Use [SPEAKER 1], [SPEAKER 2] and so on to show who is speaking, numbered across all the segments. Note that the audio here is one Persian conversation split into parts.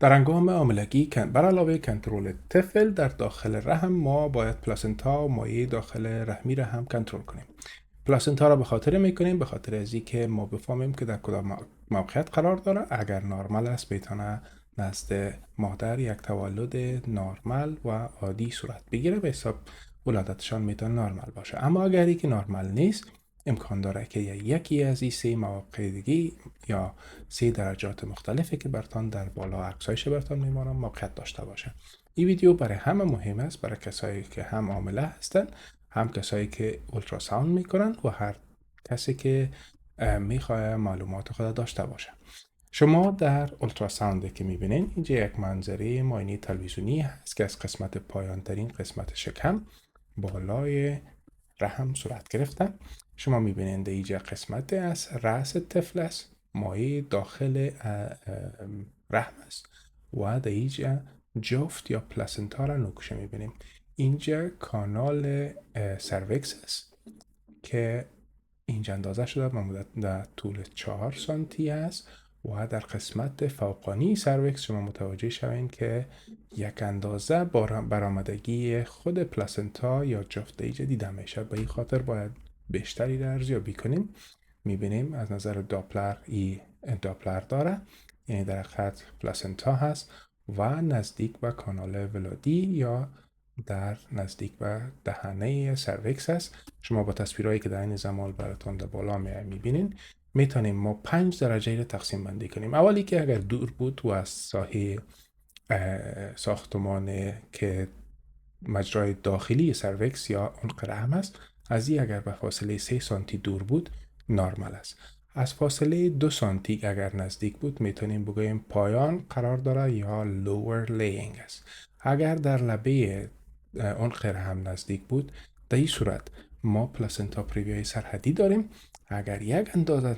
[SPEAKER 1] در هنگام حاملگی بر علاوه کنترل طفل در داخل رحم ما باید پلاسنتا و مایع داخل رحمی را هم کنترل کنیم. پلاسنتا را به خاطر میکنیم به خاطر از اینکه ما بفهمیم که در کدام موقعیت قرار داره. اگر نرمال است میتونه نزد مادر یک تولد نرمال و عادی صورت بگیره، به حساب ولادتشان میتونه نرمال باشه. اما اگر اینکه نرمال نیست، امکان داره که یکی از این 3 مواقع دیگه یا 3 درجات مختلفی که براتون در بالا عکسایش براتون میمونم موقعیت داشته باشه. این ویدیو برای همه مهم است، برای کسایی که هم حامله هستن، هم کسایی که اولتراساوند میکنن و هر کسی که میخواد معلومات خود داشته باشه. شما در اولتراساوند که میبینین اینجا یک منظره معاینه تلویزیونی هست که از قسمت پایان ترین قسمت شکم بالای رحم صورت گرفته. شما میبینید اینجا قسمت از رأس طفل است، مایع داخل رحم است و در اینجا جفت یا پلاسنتا را نقشه میبینیم. اینجا کانال سرویکس است که اینجا اندازه شده به مدت در طول 4 سانتی است و در قسمت فوقانی سرویکس شما متوجه شوین که یک اندازه برآمدگی خود پلاسنتا یا جفت اینجا دیده میشه. به این خاطر باید بیشتری را ارزیابی کنیم. میبینیم از نظر داپلر داپلر داره، یعنی در خط پلاسنتا هست و نزدیک به کانال ولادی یا در نزدیک به دهنه سرویکس است. شما با تصویرهایی که در این زمان براتون در بالا میبینین میتونیم ما 5 درجه را تقسیم بندی کنیم. اولی که اگر دور بود و از ساحه ساختمان که مجرای داخلی سرویکس یا عنق رحم است، از این اگر به فاصله 3 سانتی دور بود نرمال است. از فاصله 2 سانتی اگر نزدیک بود میتونیم بگوییم پایان قرار داره یا lower laying است. اگر در لبه عنق رحم نزدیک بود، در این صورت ما پلاسنتا پریویای سرحدی داریم. اگر یک اندازه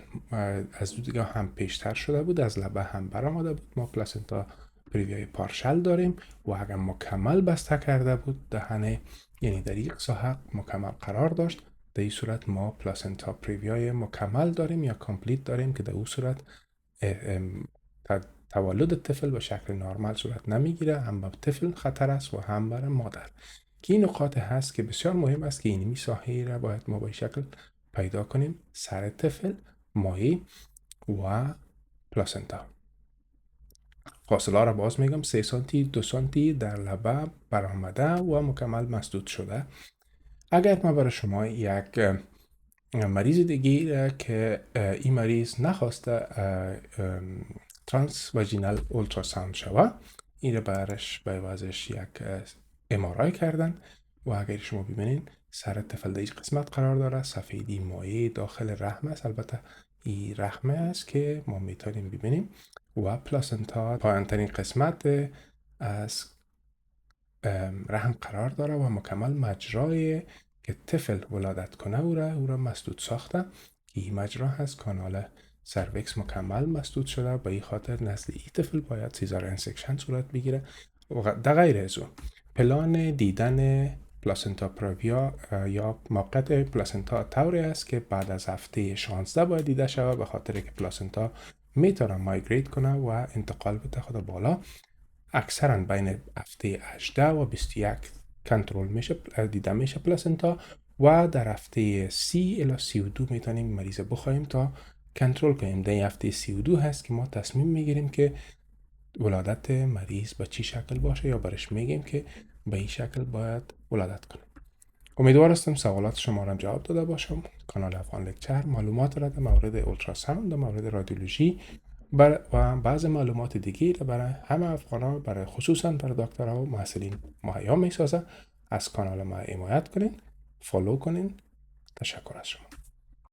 [SPEAKER 1] از دیگه هم پیشتر شده بود، از لبه هم برآمده بود، ما پلاسنتا پریویای پارشل داریم. و اگر مکمل بسته کرده بود دهنه، یعنی در یک ساحت مکمل قرار داشت، در این صورت ما پلاسنتا پریویای مکمل داریم یا کامپلیت داریم که در اون صورت تولد طفل به شکل نرمال صورت نمیگیره. هم به طفل خطر است و هم برای مادر. که این نقاط هست که بسیار مهم است که اینمی ساحه را باید ما به شکل پیدا کنیم: سر طفل، مایع و پلاسنتا. فاصله را باز میگم 3 سانتی 2 سانتی در لبه برآمده و مکمل مسدود شده. اگر ما برای شما یک مریض دیگه که این مریض نخواسته ترانس واژینال اولتراساوند شوه، این را برش به عوضش یک MRI کردن و اگر شما ببینین سر طفل در این قسمت قرار داره، سفیدی مایع داخل رحم است. البته این رحم است که ما میتونیم ببینیم و پلاسنتا پایانترین قسمت از رحم قرار داره و مکمل مجرای که طفل ولادت کنه او را مسدود ساخته. این مجرا هست کانال سرویکس مکمل مسدود شده. به این خاطر نزد این طفل باید سیزارین سکشن صورت بگیره. و در غیر از اون پلان دیدن پلاسنتا پریویا یا موقعیت پلاسنتا طوری است که بعد از هفته 16 باید دیده شود، به خاطر که پلاسنتا میتونه مایگریت کنه و انتقال بده خود بالا. اکثرا بین هفته 18 و 21 کنترل میشه، دیده میشه پلاسنتا و در هفته 30 الی 32 میتونیم مریض بخوایم تا کنترل کنیم. در هفته 32 هست که ما تصمیم میگیریم که ولادت مریض به چی شکل باشه یا برش میگیم که به این شکل باید ولادت کنیم. امیدوار هستم سوالات شما را جواب داده باشم. کانال افغان لکچر معلومات را در مورد اولتراساوند، در مورد رادیولوژی و بعض معلومات دیگه را برای همه افغانا، برای خصوصا برای دکترها و محصلین مهیا میسازه. از کانال ما حمایت کنین، فالو کنین. تشکر از شما.